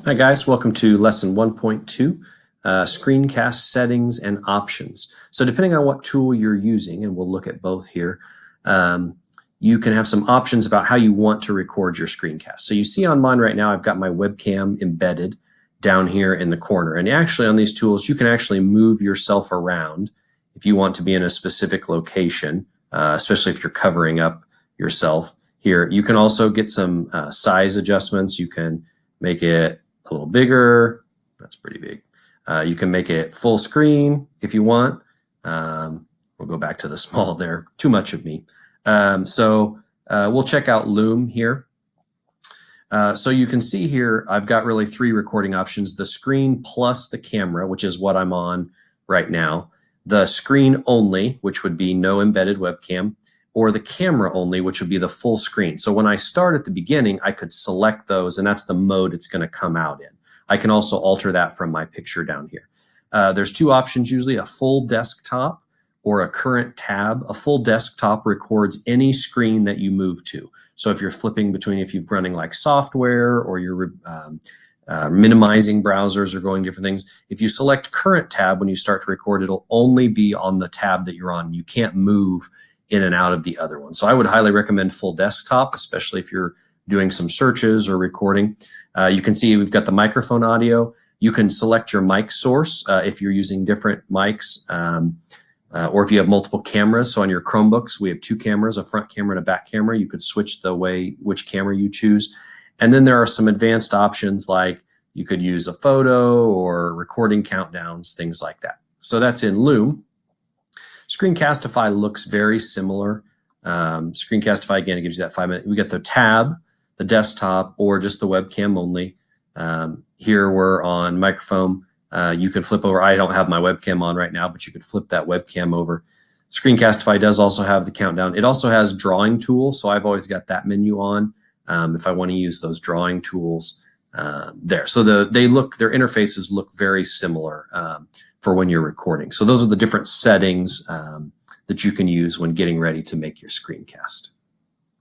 Hi guys, welcome to lesson 1.2, Screencast settings and options. So depending on what tool you're using, and we'll look at both here, you can have some options about how you want to record your screencast. So you see on mine right now, I've got my webcam embedded down here in the corner. And actually on these tools, you can actually move yourself around if you want to be in a specific location, especially if you're covering up yourself here. You can also get some size adjustments. You can make it a little bigger. That's pretty big. You can make it full screen if you want. We'll go back to the small there. Too much of me. We'll check out Loom here. So you can see here, I've got really three recording options: the screen plus the camera, which is what I'm on right now; the screen only, which would be no embedded webcam; or the camera only, which would be the full screen. So when I start at the beginning, I could select those, and that's the mode it's going to come out in. I can also alter that from my picture down here. There's two options usually: a full desktop or a current tab. A full desktop records any screen that you move to. So if you're flipping between, if you're running like software, or you're minimizing browsers or going different things, if you select current tab when you start to record, it'll only be on the tab that you're on. You can't move in and out of the other one. So I would highly recommend full desktop, especially if you're doing some searches or recording. You can see we've got the microphone audio. You can select your mic source if you're using different mics, or if you have multiple cameras. So on your Chromebooks, we have two cameras, a front camera and a back camera. You could switch which camera you choose. And then there are some advanced options, like you could use a photo or recording countdowns, things like that. So that's in Loom. Screencastify looks very similar. Screencastify, again, it gives you that 5 minute. We got the tab, the desktop, or just the webcam only. Here we're on microphone. You can flip over. I don't have my webcam on right now, but you could flip that webcam over. Screencastify does also have the countdown. It also has drawing tools, so I've always got that menu on if I want to use those drawing tools there. So their interfaces look very similar for when you're recording. So those are the different settings that you can use when getting ready to make your screencast.